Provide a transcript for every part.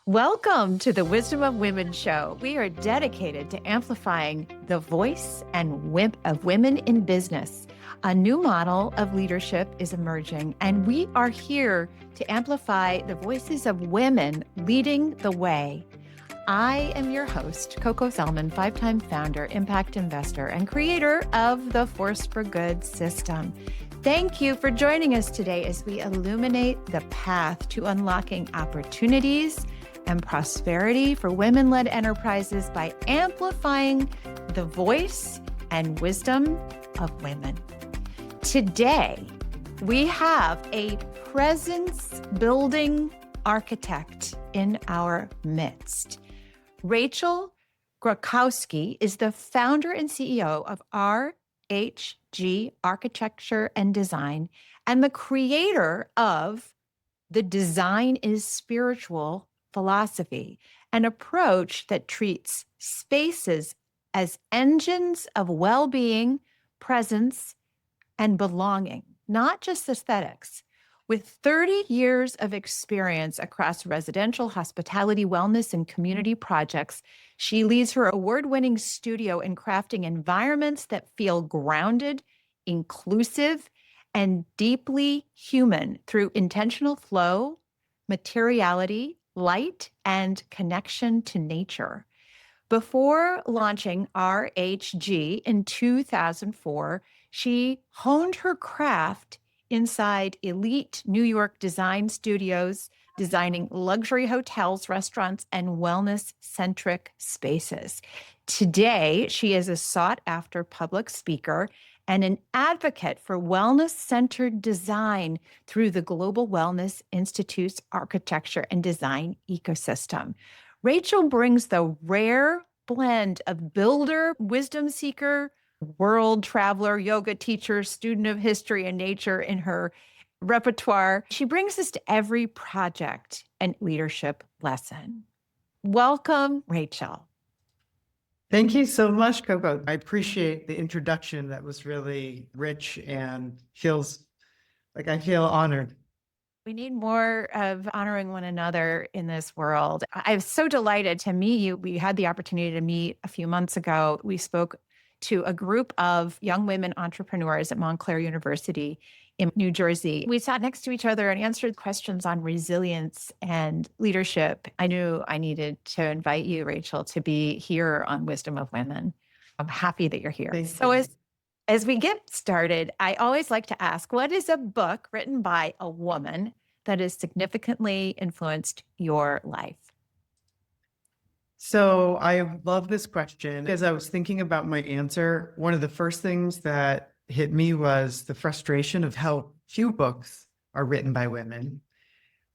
Welcome to the Wisdom of Women show. We are dedicated to amplifying the voice of women in business. A new model of leadership is emerging, and we are here to amplify the voices of women leading the way. I am your host, Coco Zellman, 5-time founder, impact investor, and creator of the Force for Good system. Thank you for joining us today as we illuminate the path to unlocking opportunities and prosperity for women-led enterprises by amplifying the voice and wisdom of women. Today, we have a presence-building architect in our midst. Rachael Grochowski is the founder and CEO of RHG Architecture and Design and the creator of the Design is Spiritual philosophy, an approach that treats spaces as engines of well-being, presence, and belonging, not just aesthetics. With 30 years of experience across residential, hospitality, wellness, and community projects, she leads her award-winning studio in crafting environments that feel grounded, inclusive, and deeply human through intentional flow, materiality, light, and connection to nature. Before launching RHG in 2004, she honed her craft inside elite New York design studios, designing luxury hotels, restaurants, and wellness-centric spaces. Today, she is a sought-after public speaker and an advocate for wellness-centered design through the Global Wellness Institute's architecture and design ecosystem. Rachael brings the rare blend of builder, wisdom seeker, world traveler, yoga teacher, student of history and nature in her repertoire. She brings this to every project and leadership lesson. Welcome, Rachael. Thank you so much, Coco. I appreciate the introduction. That was really rich and feels like I feel honored. We need more of honoring one another in this world. I'm so delighted to meet you. We had the opportunity to meet a few months ago. We spoke to a group of young women entrepreneurs at Montclair University in New Jersey. We sat next to each other and answered questions on resilience and leadership. I knew I needed to invite you, Rachael, to be here on Wisdom of Women. I'm happy that you're here. As we get started, I always like to ask, what is a book written by a woman that has significantly influenced your life? So I love this question. As I was thinking about my answer, one of the first things that hit me was the frustration of how few books are written by women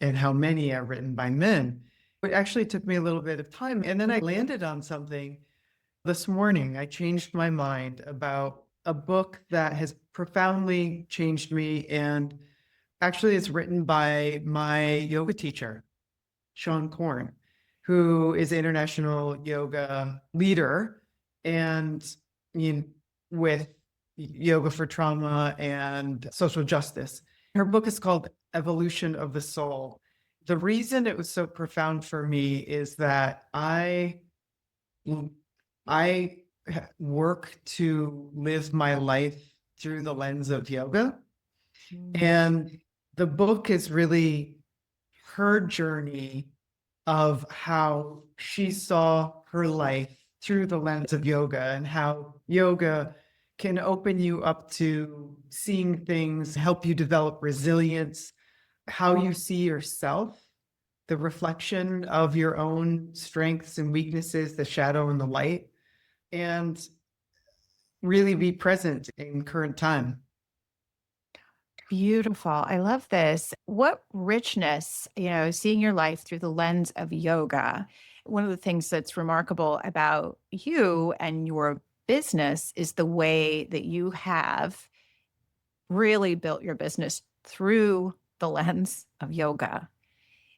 and how many are written by men. It actually took me a little bit of time. And then I landed on something this morning. I changed my mind about a book that has profoundly changed me. And actually it's written by my yoga teacher, Sean Korn, who is an international yoga leader and with yoga for trauma and social justice. Her book is called Evolution of the Soul. The reason it was so profound for me is that I work to live my life through the lens of yoga. And the book is really her journey of how she saw her life through the lens of yoga and how yoga can open you up to seeing things, help you develop resilience, how you see yourself, the reflection of your own strengths and weaknesses, the shadow and the light, and really be present in current time. Beautiful. I love this. What richness, seeing your life through the lens of yoga. One of the things that's remarkable about you and your business is the way that you have really built your business through the lens of yoga.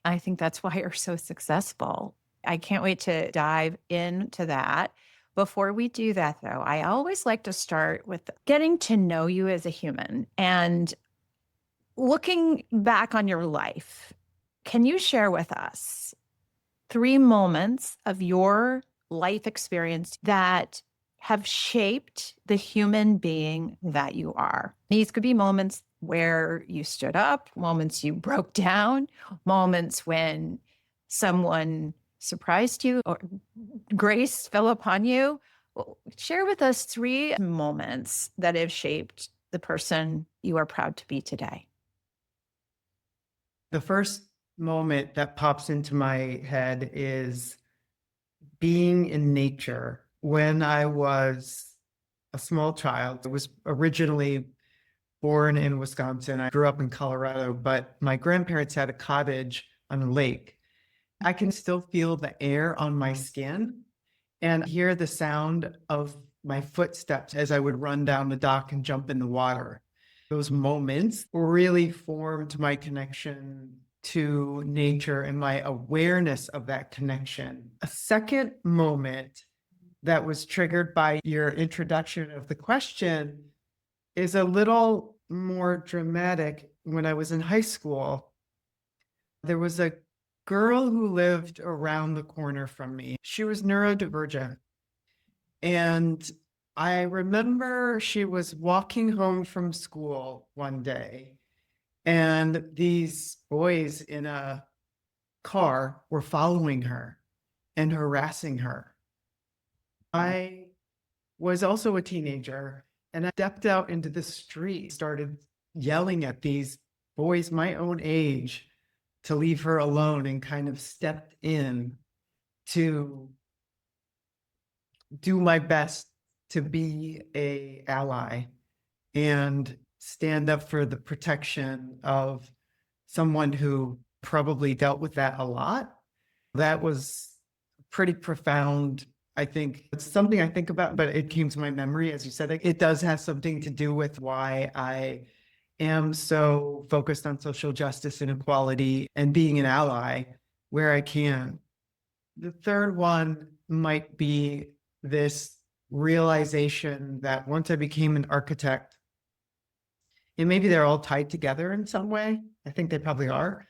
I think that's why you're so successful. I can't wait to dive into that. Before we do that, though, I always like to start with getting to know you as a human and looking back on your life. Can you share with us 3 moments of your life experience that have shaped the human being that you are. These could be moments where you stood up, moments you broke down, moments when someone surprised you or grace fell upon you. Share with us 3 moments that have shaped the person you are proud to be today. The first moment that pops into my head is being in nature. When I was a small child, I was originally born in Wisconsin. I grew up in Colorado, but my grandparents had a cottage on a lake. I can still feel the air on my skin and hear the sound of my footsteps as I would run down the dock and jump in the water. Those moments really formed my connection to nature and my awareness of that connection. A second moment that was triggered by your introduction of the question is a little more dramatic. When I was in high school, there was a girl who lived around the corner from me. She was neurodivergent. And I remember she was walking home from school one day, and these boys in a car were following her and harassing her. I was also a teenager, and I stepped out into the street, started yelling at these boys my own age to leave her alone, and kind of stepped in to do my best to be a ally and stand up for the protection of someone who probably dealt with that a lot. That was pretty profound. I think it's something I think about, but it came to my memory as you said. It does have something to do with why I am so focused on social justice and equality and being an ally where I can. The third one might be this realization that once I became an architect, and maybe they're all tied together in some way. I think they probably are.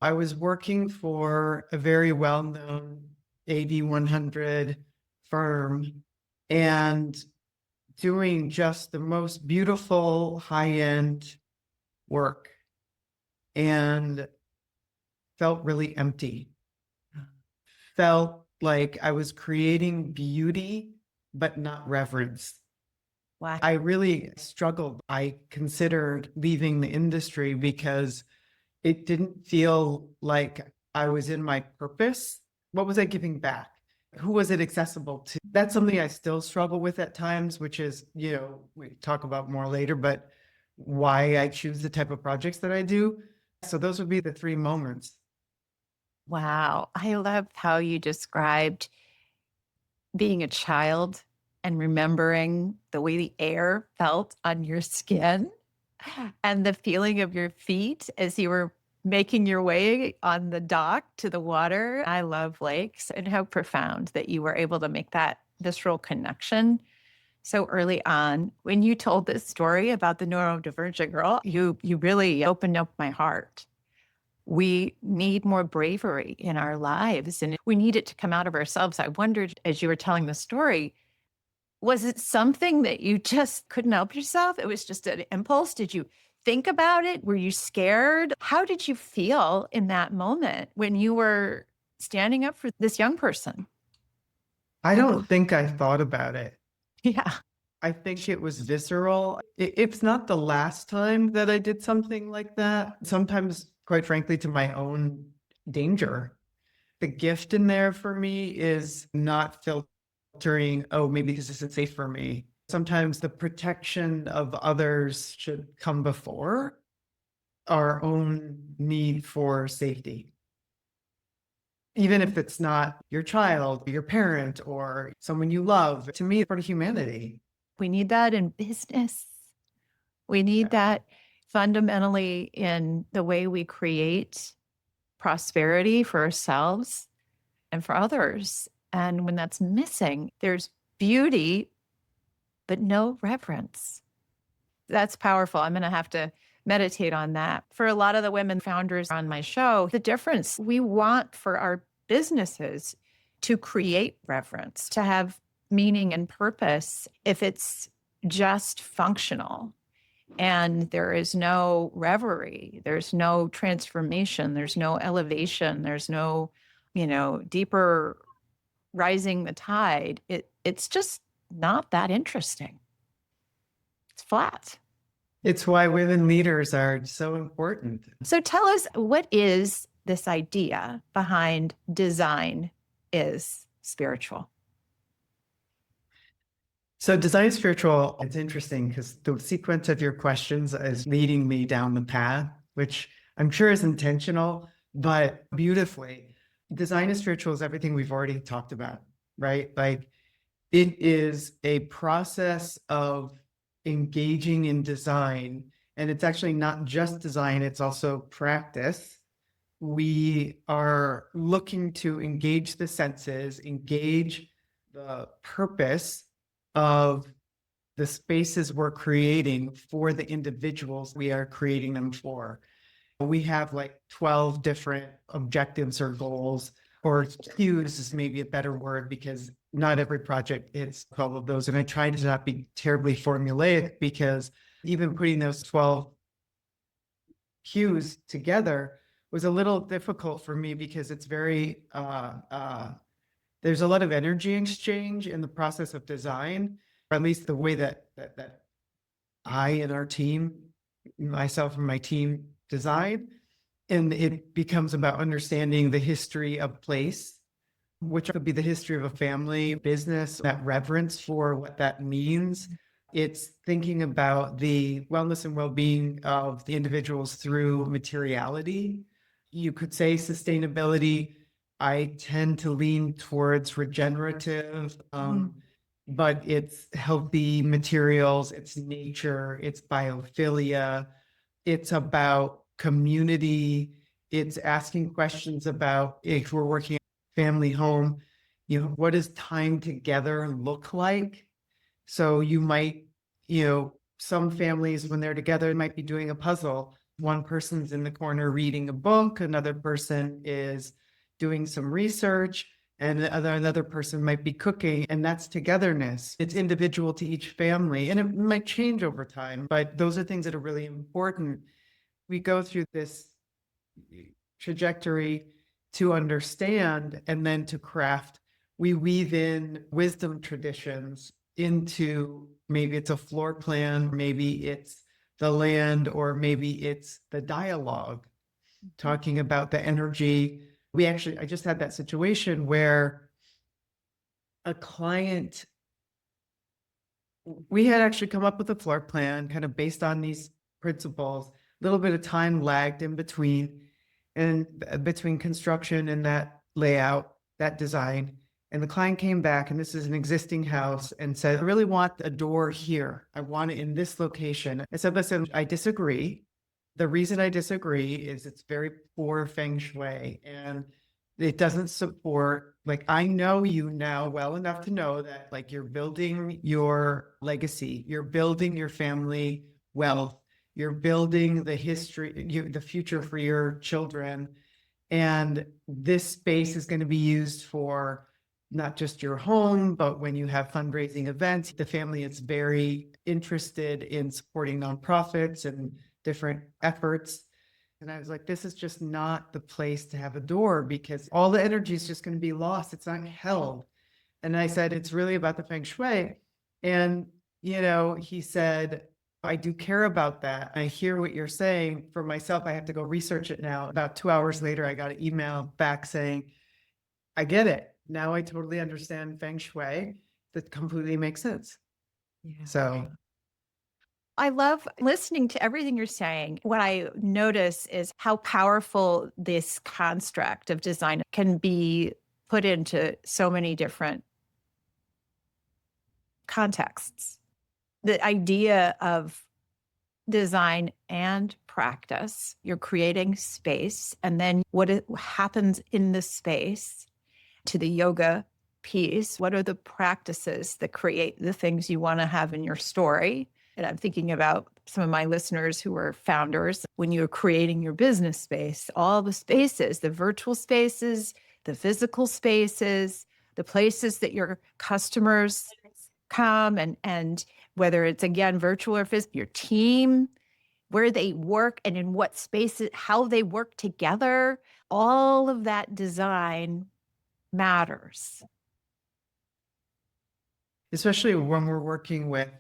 I was working for a very well-known AD 100 firm and doing just the most beautiful high-end work, and felt really empty. Felt like I was creating beauty, but not reverence. Wow. I really struggled. I considered leaving the industry because it didn't feel like I was in my purpose. What was I giving back? Who was it accessible to? That's something I still struggle with at times, which is, we talk about more later, but why I choose the type of projects that I do. So those would be the 3 moments. Wow. I love how you described being a child and remembering the way the air felt on your skin and the feeling of your feet as you were making your way on the dock to the water. I love lakes, and how profound that you were able to make that visceral connection so early on. When you told this story about the neurodivergent girl, you really opened up my heart. We need more bravery in our lives, and we need it to come out of ourselves. I wondered, as you were telling the story, was it something that you just couldn't help yourself? It was just an impulse. Did you think about it? Were you scared? How did you feel in that moment when you were standing up for this young person? I don't think I thought about it. Yeah. I think it was visceral. It's not the last time that I did something like that. Sometimes, quite frankly, to my own danger. The gift in there for me is not filtering, oh, maybe this isn't safe for me. Sometimes the protection of others should come before our own need for safety. Even if it's not your child, your parent, or someone you love, to me, it's part of humanity. We need that in business. We need that fundamentally in the way we create prosperity for ourselves and for others. And when that's missing, there's beauty, but no reverence. That's powerful. I'm going to have to meditate on that. For a lot of the women founders on my show, the difference we want for our businesses to create reverence, to have meaning and purpose if it's just functional and there is no reverie, there's no transformation, there's no elevation, there's no, deeper rising the tide. It's just not that interesting. It's flat. It's why women leaders are so important. So tell us, what is this idea behind design is spiritual? So design spiritual, it's interesting because the sequence of your questions is leading me down the path, which I'm sure is intentional, but beautifully. Design is spiritual is everything we've already talked about, right? Like it is a process of engaging in design. And it's actually not just design, it's also practice. We are looking to engage the senses, engage the purpose of the spaces we're creating for the individuals we are creating them for. We have like 12 different objectives or goals, or cues is maybe a better word because not every project hits 12 of those. And I try to not be terribly formulaic because even putting those 12 cues together was a little difficult for me because it's very, there's a lot of energy exchange in the process of design, or at least the way that I and our team, myself and my team design. And it becomes about understanding the history of place, which could be the history of a family, business, that reverence for what that means. It's thinking about the wellness and well-being of the individuals through materiality. You could say sustainability. I tend to lean towards regenerative, but it's healthy materials, it's nature, it's biophilia, it's about community, it's asking questions about if we're working family home, what does time together look like? So you might, some families when they're together might be doing a puzzle. One person's in the corner reading a book, another person is doing some research, and another person might be cooking, and that's togetherness. It's individual to each family, and it might change over time, but those are things that are really important. We go through this trajectory to understand and then to craft. We weave in wisdom traditions into, maybe it's a floor plan, maybe it's the land, or maybe it's the dialogue, talking about the energy. I just had that situation where a client, we had actually come up with a floor plan kind of based on these principles, a little bit of time lagged in between, and between construction and that layout, that design. And the client came back, and this is an existing house, and said, I really want a door here. I want it in this location. I said, listen, I disagree. The reason I disagree is it's very poor feng shui, and it doesn't support, like, I know you now well enough to know that, like, you're building your legacy, you're building your family wealth, you're building the history, the future for your children. And this space is going to be used for not just your home, but when you have fundraising events, the family is very interested in supporting nonprofits and different efforts. And I was like, this is just not the place to have a door because all the energy is just going to be lost. It's not held. And I said, it's really about the feng shui. And, he said, I do care about that. I hear what you're saying. For myself, I have to go research it now. About 2 hours later, I got an email back saying, I get it. Now I totally understand feng shui. That completely makes sense. Yeah. So I love listening to everything you're saying. What I notice is how powerful this construct of design can be put into so many different contexts. The idea of design and practice, you're creating space, and then happens in the space to the yoga piece. What are the practices that create the things you want to have in your story? And I'm thinking about some of my listeners who are founders. When you're creating your business space, all the spaces, the virtual spaces, the physical spaces, the places that your customers come, and whether it's again virtual or physical, your team, where they work and in what spaces, how they work together, all of that design matters. Especially when we're working with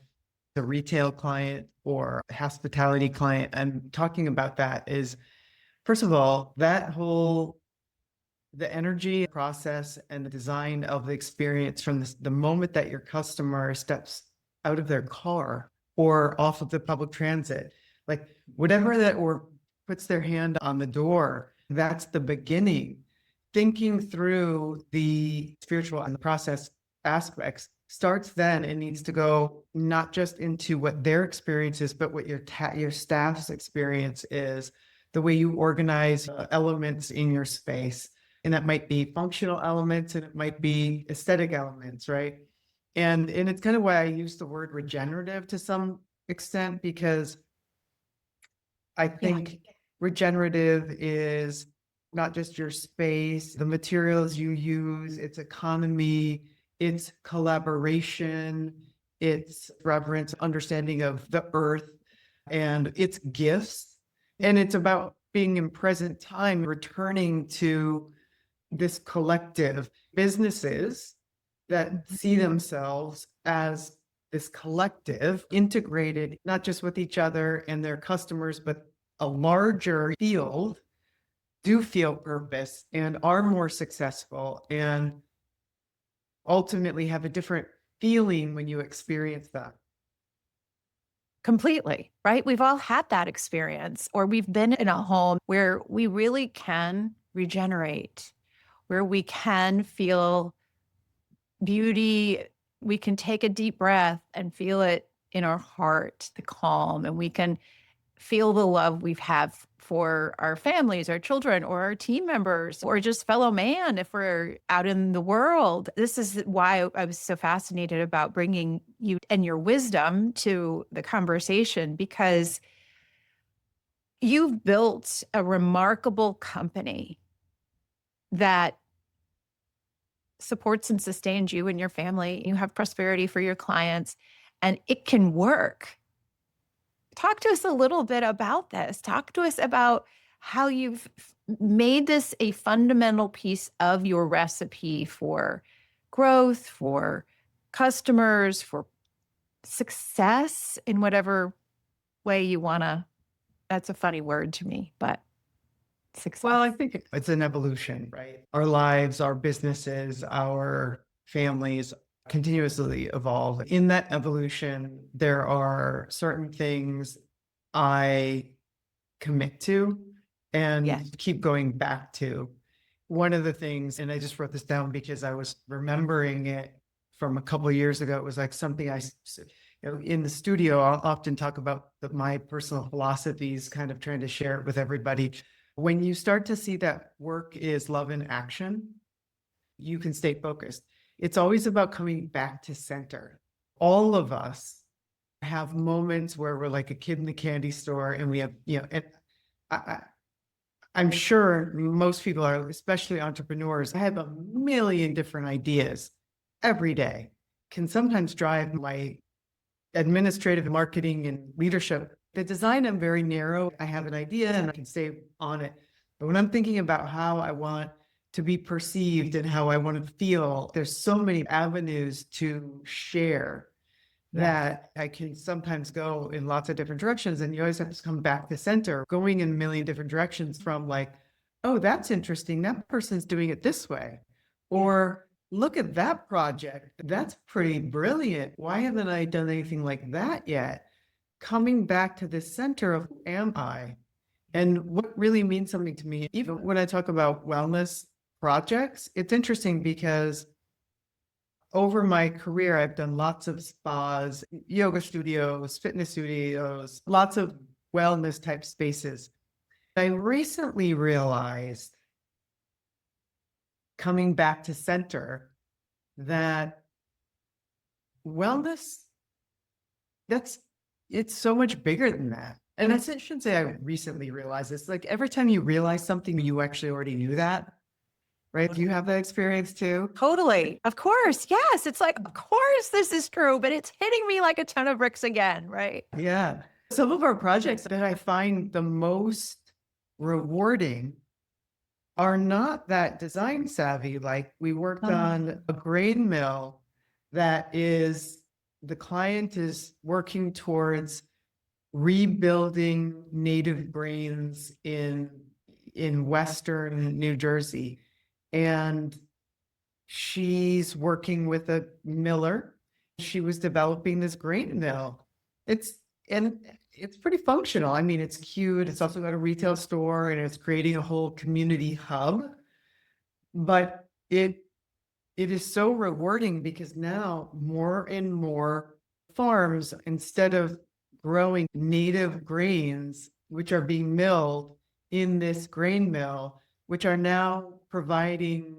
the retail client or hospitality client. I'm talking about that is, first of all, the energy process and the design of the experience from the moment that your customer steps out of their car or off of the public transit, like whatever that or puts their hand on the door, that's the beginning. Thinking through the spiritual and the process aspects starts then and needs to go not just into what their experience is, but what your staff's experience is, the way you organize elements in your space. And that might be functional elements and it might be aesthetic elements, right? And it's kind of why I use the word regenerative to some extent, because I think regenerative is not just your space, the materials you use, its economy, its collaboration, its reverence, understanding of the earth and its gifts. And it's about being in present time, returning to this collective businesses that see themselves as this collective integrated, not just with each other and their customers, but a larger field, do feel purpose and are more successful and ultimately have a different feeling when you experience that. Completely, right? We've all had that experience, or we've been in a home where we really can regenerate, where we can feel beauty. We can take a deep breath and feel it in our heart, the calm, and we can feel the love we've had for our families, our children, or our team members, or just fellow man if we're out in the world. This is why I was so fascinated about bringing you and your wisdom to the conversation, because you've built a remarkable company that supports and sustains you and your family. You have prosperity for your clients, and it can work. Talk to us a little bit about this. Talk to us about how you've made this a fundamental piece of your recipe for growth, for customers, for success in whatever way you want to. That's a funny word to me, but success. Well, I think it's an evolution, right? Our lives, our businesses, our families continuously evolve. In that evolution, there are certain things I commit to and Yes. keep going back to. One of the things, and I just wrote this down because I was remembering it from a couple of years ago. It was like something in the studio, I'll often talk about my personal philosophies, kind of trying to share it with everybody. When you start to see that work is love in action, you can stay focused. It's always about coming back to center. All of us have moments where we're like a kid in the candy store and we have, and I'm sure most people are, especially entrepreneurs, I have a million different ideas every day, can sometimes drive my administrative marketing and leadership. The design, I'm very narrow. I have an idea and I can stay on it. But when I'm thinking about how I want to be perceived and how I want to feel, there's so many avenues to share that I can sometimes go in lots of different directions. And you always have to come back to center, going in a million different directions from like, oh, that's interesting. That person's doing it this way. Or look at that project. That's pretty brilliant. Why haven't I done anything like that yet? Coming back to the center of who am I? And what really means something to me, even when I talk about wellness projects, it's interesting because over my career, I've done lots of spas, yoga studios, fitness studios, lots of wellness type spaces. I recently realized, coming back to center, that wellness, it's so much bigger than that. And I shouldn't say I recently realized this. Like every time you realize something, you actually already knew that. right? Do you have that experience too? Totally. Of course. Yes. It's like, of course this is true, but it's hitting me like a ton of bricks again, right? Yeah. Some of our projects that I find the most rewarding are not that design savvy. Like we worked on a grain mill that is, the client is working towards rebuilding native grains in Western New Jersey. And she's working with a miller. She was developing this grain mill. It's and it's pretty functional. I mean, it's cute. It's also got a retail store and it's creating a whole community hub. But it is so rewarding because now more and more farms, instead of growing native grains, which are being milled in this grain mill, which are now providing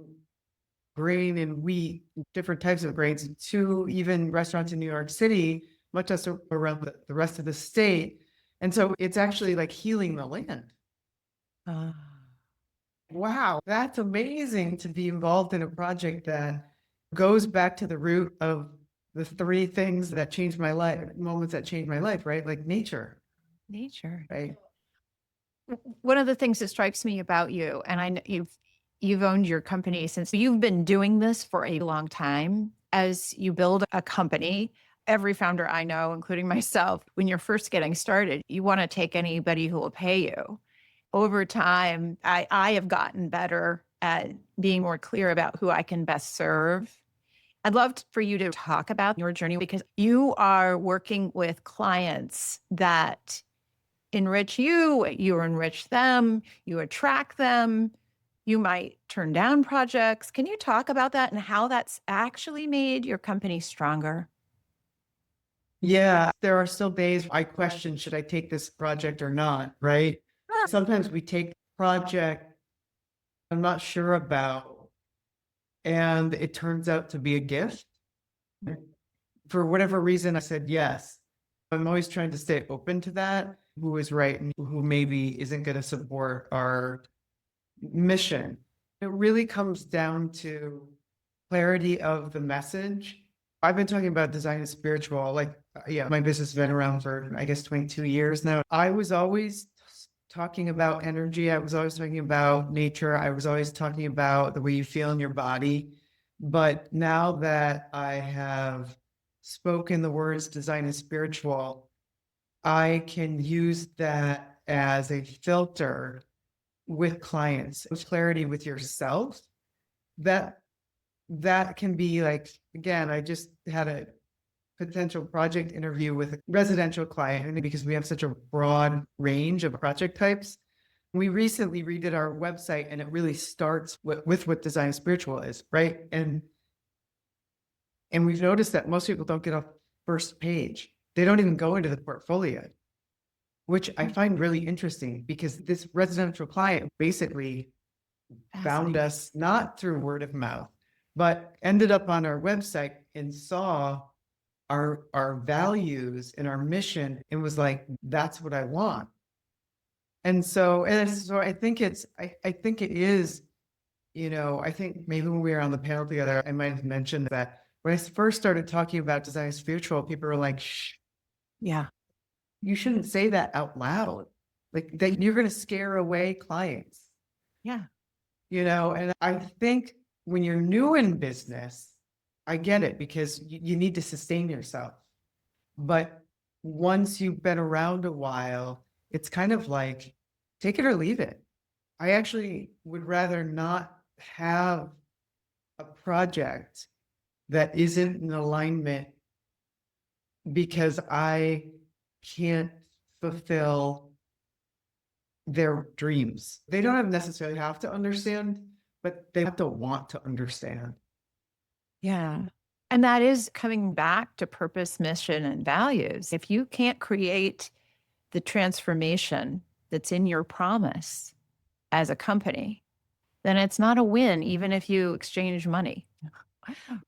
grain and wheat, different types of grains to even restaurants in New York City, much less around the rest of the state. And so it's actually like healing the land. Wow, that's amazing to be involved in a project that goes back to the root of the three things that changed my life, moments that changed my life, right? Like nature, Nature. right? One of the things that strikes me about you, and I know you've owned your company since you've been doing this for a long time. As you build a company, every founder I know, including myself, when you're first getting started, you want to take anybody who will pay you. Over time, I have gotten better at being more clear about who I can best serve. I'd love for you to talk about your journey because you are working with clients that enrich you, you enrich them, you attract them. You might turn down projects. Can you talk about that and how that's actually made your company stronger? Yeah, there are still days I question, should I take this project or not, right? Sometimes we take a project I'm not sure about, and it turns out to be a gift. For whatever reason, I said yes. I'm always trying to stay open to that, who is right and who maybe isn't going to support our mission. It really comes down to clarity of the message. I've been talking about design and spiritual, like, yeah, my business has been around for, I guess, 22 years now. I was always talking about energy. I was always talking about nature. I was always talking about the way you feel in your body. But now that I have spoken the words design and spiritual, I can use that as a filter with clients. With clarity with yourself, that can be like, again, I just had a potential project interview with a residential client because we have such a broad range of project types. We recently redid our website and it really starts with what design spiritual is, right? And we've noticed that most people don't get off first page. They don't even go into the portfolio, which I find really interesting because this residential client basically found us not through word of mouth, but ended up on our website and saw our values and our mission and was like, that's what I want. And so I think I think it is, I think maybe when we were on the panel together, I might have mentioned that when I first started talking about design spiritual, people were like, shh, Yeah. you shouldn't say that out loud. Like that you're going to scare away clients, Yeah. and I think when you're new in business, I get it because you need to sustain yourself. But once you've been around a while, it's kind of like take it or leave it. I actually would rather not have a project that isn't in alignment because I can't fulfill their dreams. They don't have necessarily have to understand, but they have to want to understand. Yeah. And that is coming back to purpose, mission, and values. If you can't create the transformation that's in your promise as a company, then it's not a win, even if you exchange money.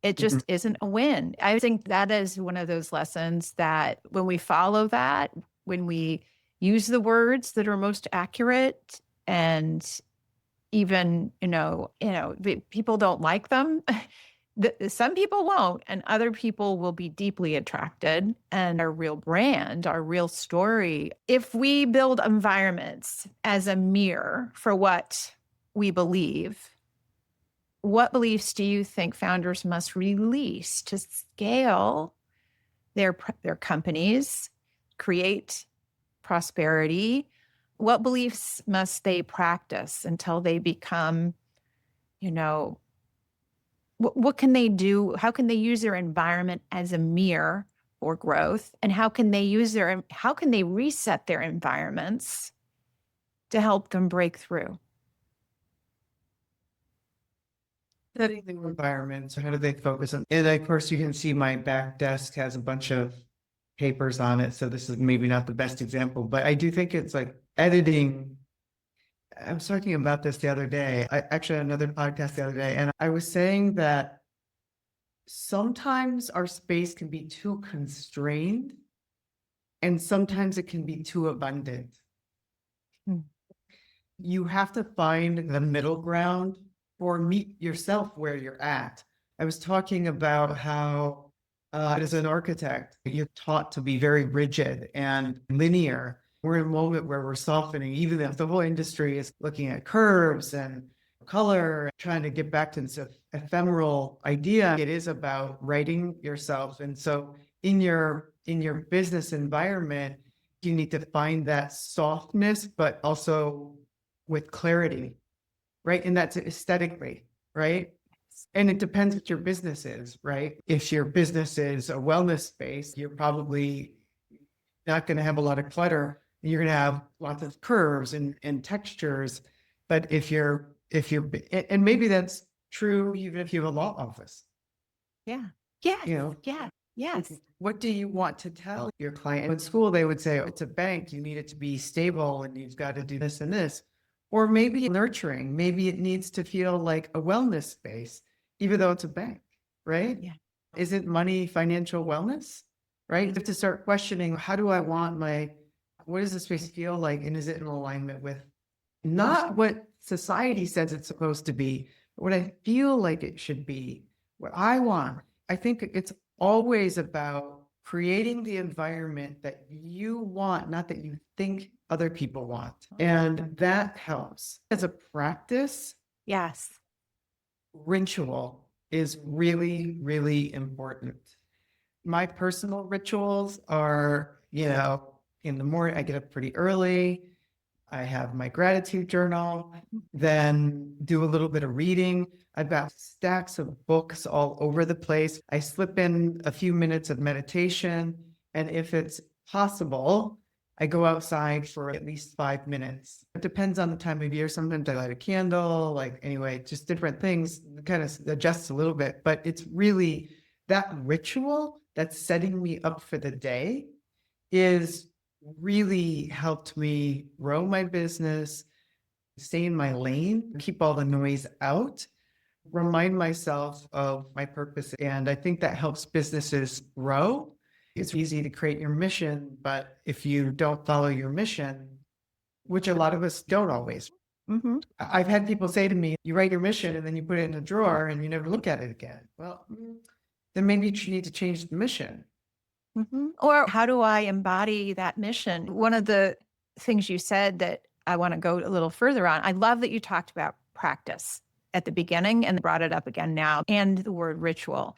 It Mhm. just isn't a win. I think that is one of those lessons that when we follow that, when we use the words that are most accurate and even, people don't like them. Some people won't, and other people will be deeply attracted. And our real brand, our real story, if we build environments as a mirror for what we believe, what beliefs do you think founders must release to scale their companies, create prosperity? What beliefs must they practice until they become, what can they do? How can they use their environment as a mirror for growth? And how can they reset their environments to help them break through? Setting the environment. So how do they focus on? And of course, you can see my back desk has a bunch of papers on it. So this is maybe not the best example, but I do think it's like editing. I was talking about this the other day. I actually had another podcast the other day, and I was saying that sometimes our space can be too constrained, and sometimes it can be too abundant. Hmm. You have to find the middle ground or meet yourself where you're at. I was talking about how, as an architect, you're taught to be very rigid and linear. We're in a moment where we're softening, even if the whole industry is looking at curves and color, trying to get back to this ephemeral idea. It is about writing yourself. And so in your business environment, you need to find that softness, but also with clarity, right? And that's aesthetically, right? And it depends what your business is, right? If your business is a wellness space, you're probably not going to have a lot of clutter. You're going to have lots of curves and textures. But if you're, and maybe that's true even if you have a law office. Yeah. Yes. You know, Yeah. Yes. what do you want to tell your client? In school, they would say, oh, it's a bank. You need it to be stable and you've got to do this and this. Or maybe nurturing. Maybe it needs to feel like a wellness space, even though it's a bank, right? Yeah. Isn't money financial wellness, right? You have to start questioning, how do I want what does the space feel like? And is it in alignment with not what society says it's supposed to be, but what I feel like it should be, what I want? I think it's always about creating the environment that you want, not that you think other people want. And that helps. As a practice, Yes. ritual is really, really important. My personal rituals are, in the morning, I get up pretty early. I have my gratitude journal, then do a little bit of reading. I've got stacks of books all over the place. I slip in a few minutes of meditation. And if it's possible, I go outside for at least 5 minutes. It depends on the time of year. Sometimes I light a candle, anyway, just different things, kind of adjusts a little bit. But it's really that ritual that's setting me up for the day is really helped me grow my business, stay in my lane, keep all the noise out, remind myself of my purpose. And I think that helps businesses grow. It's easy to create your mission, but if you don't follow your mission, which a lot of us don't always. Mm-hmm. I've had people say to me, you write your mission and then you put it in a drawer and you never look at it again. Well, then maybe you need to change the mission. Mm-hmm. Or how do I embody that mission? One of the things you said that I want to go a little further on, I love that you talked about practice at the beginning and brought it up again now, and the word ritual.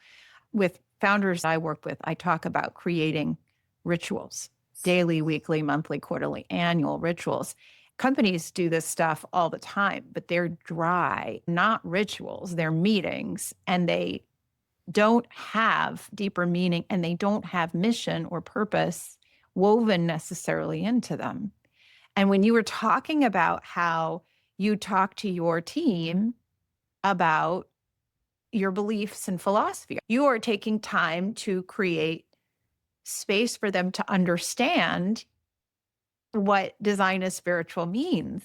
With founders I work with, I talk about creating rituals, daily, weekly, monthly, quarterly, annual rituals. Companies do this stuff all the time, but they're dry, not rituals. They're meetings, and they don't have deeper meaning, and they don't have mission or purpose woven necessarily into them. And when you were talking about how you talk to your team about your beliefs and philosophy, you are taking time to create space for them to understand what design is spiritual means.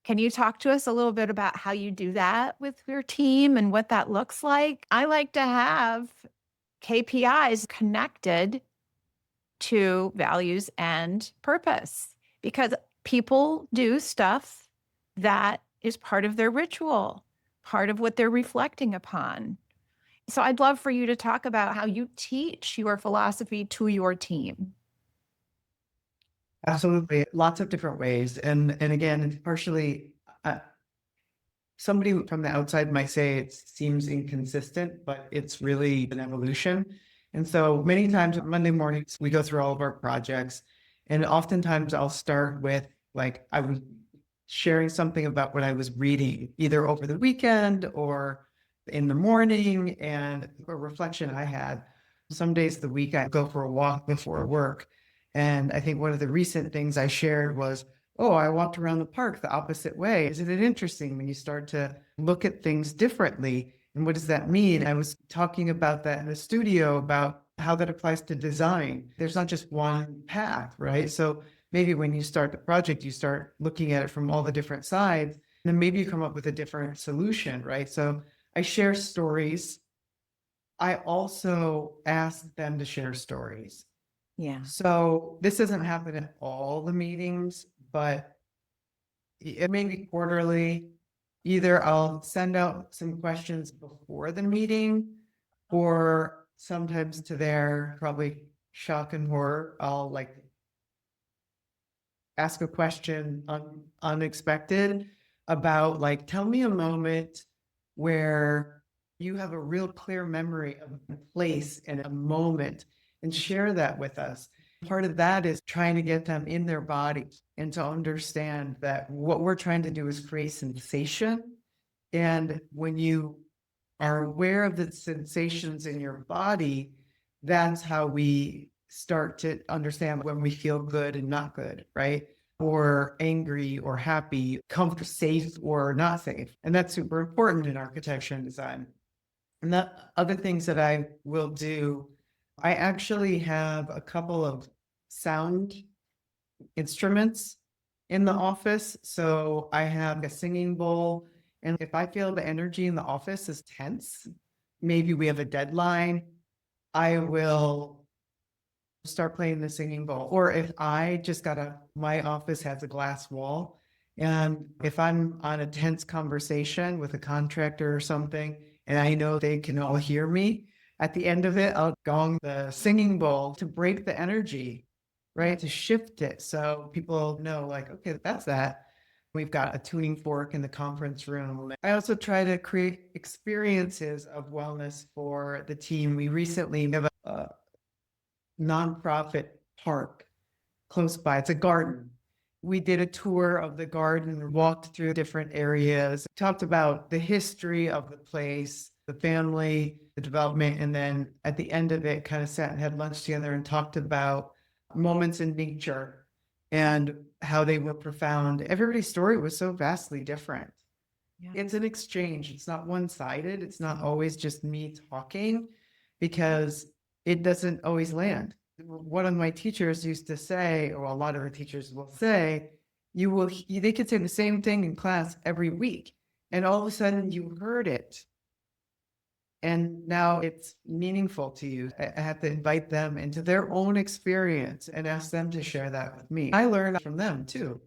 Can you talk to us a little bit about how you do that with your team and what that looks like? I like to have KPIs connected to values and purpose, because people do stuff that is part of their ritual, part of what they're reflecting upon. So I'd love for you to talk about how you teach your philosophy to your team. Absolutely. Lots of different ways. And again, it's partially somebody from the outside might say it seems inconsistent, but it's really an evolution. And so many times Monday mornings, we go through all of our projects. And oftentimes I'll start with like, I was sharing something about what I was reading, either over the weekend or in the morning, and a reflection I had. Some days of the week, I go for a walk before work. And I think one of the recent things I shared was, oh, I walked around the park the opposite way. Isn't it interesting when you start to look at things differently? And what does that mean? I was talking about that in the studio about how that applies to design. There's not just one path, right? So maybe when you start the project, you start looking at it from all the different sides, and then maybe you come up with a different solution, right? So I share stories. I also ask them to share stories. Yeah. So this doesn't happen at all the meetings, but it may be quarterly. Either I'll send out some questions before the meeting, or sometimes to their probably shock and horror, I'll like ask a question unexpected about like, tell me a moment where you have a real clear memory of a place and a moment, and share that with us. Part of that is trying to get them in their body and to understand that what we're trying to do is create sensation. And when you are aware of the sensations in your body, that's how we start to understand when we feel good and not good, right? Or angry or happy, comfortable, safe or not safe. And that's super important in architecture and design. And the other things that I will do, I actually have a couple of sound instruments in the office. So I have a singing bowl. And if I feel the energy in the office is tense, maybe we have a deadline, I will start playing the singing bowl. Or if I just my office has a glass wall. And if I'm on a tense conversation with a contractor or something, and I know they can all hear me, at the end of it, I'll gong the singing bowl to break the energy, right? To shift it. So people know like, okay, that's that. We've got a tuning fork in the conference room. I also try to create experiences of wellness for the team. We recently have a nonprofit park close by. It's a garden. We did a tour of the garden, walked through different areas, talked about the history of the place, the family, the development, and then at the end of it, kind of sat and had lunch together and talked about moments in nature and how they were profound. Everybody's story was so vastly different. Yeah. It's an exchange. It's not one-sided. It's not always just me talking, because it doesn't always land. One of my teachers used to say, or a lot of the teachers will say, they could say the same thing in class every week, and all of a sudden you heard it. And now it's meaningful to you. I have to invite them into their own experience and ask them to share that with me. I learn from them too.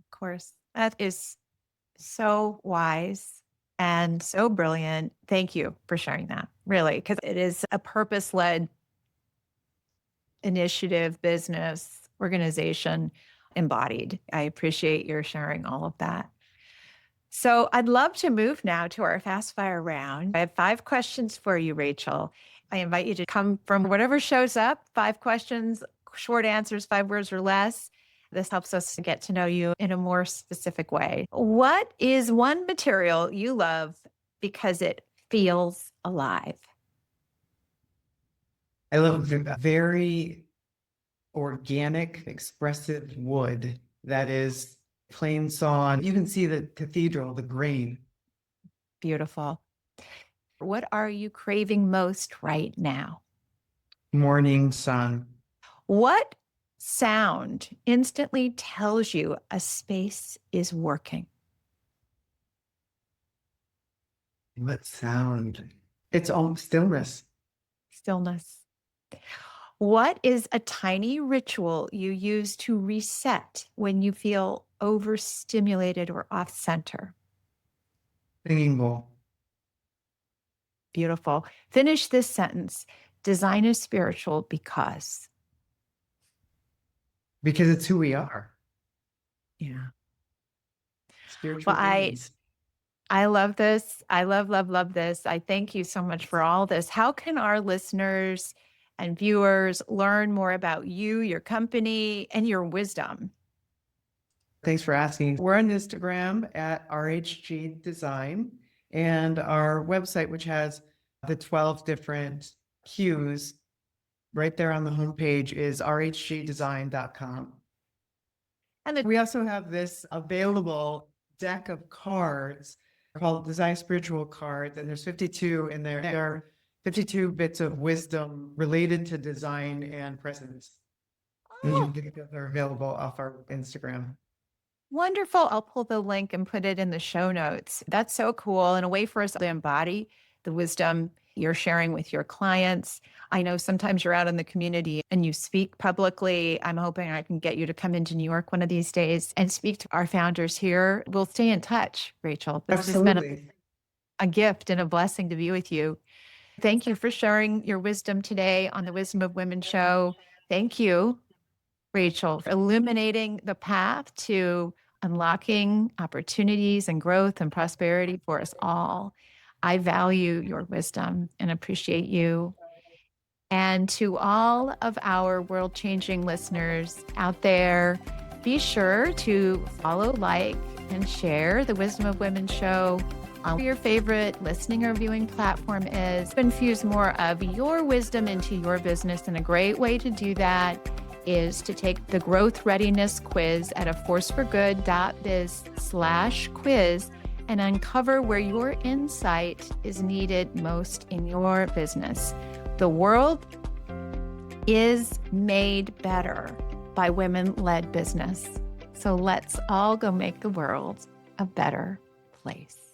Of course. That is so wise and so brilliant. Thank you for sharing that, really, because it is a purpose led initiative, business, organization embodied. I appreciate your sharing all of that. So I'd love to move now to our fast fire round. I have 5 questions for you, Rachel. I invite you to come from whatever shows up, 5 questions, short answers, 5 words or less. This helps us to get to know you in a more specific way. What is one material you love because it feels alive? I love very organic, expressive wood that is plain sawn. You can see the cathedral, the grain. Beautiful. What are you craving most right now? Morning sun. What sound instantly tells you a space is working? What sound? It's all stillness. Stillness. What is a tiny ritual you use to reset when you feel overstimulated or off center? Singing bowl. Beautiful. Finish this sentence. Design is spiritual because. Because it's who we are. Yeah. Spiritual Well, beings. I love this. I love this. I thank you so much for all this. How can our listeners and viewers learn more about you, your company, and your wisdom? Thanks for asking. We're on Instagram at RHG Design, and our website, which has the 12 different cues right there on the homepage, is rhgdesign.com. And We also have this available deck of cards called Design Spiritual Cards, and there's 52 in there. There are 52 bits of wisdom related to design and presence. And they're available off our Instagram. Wonderful. I'll pull the link and put it in the show notes. That's so cool, and a way for us to embody the wisdom you're sharing with your clients. I know sometimes you're out in the community and you speak publicly. I'm hoping I can get you to come into New York one of these days and speak to our founders here. We'll stay in touch, Rachel. This has been a gift and a blessing to be with you. Thank you for sharing your wisdom today on the Wisdom of Women show. Thank you, Rachel, for illuminating the path to unlocking opportunities and growth and prosperity for us all. I value your wisdom and appreciate you. And to all of our world-changing listeners out there, be sure to follow, like, and share the Wisdom of Women show on your favorite listening or viewing platform is. Infuse more of your wisdom into your business, and a great way to do that is to take the growth readiness quiz at aforceforgood.biz/quiz and uncover where your insight is needed most in your business. The world is made better by women-led business. So let's all go make the world a better place.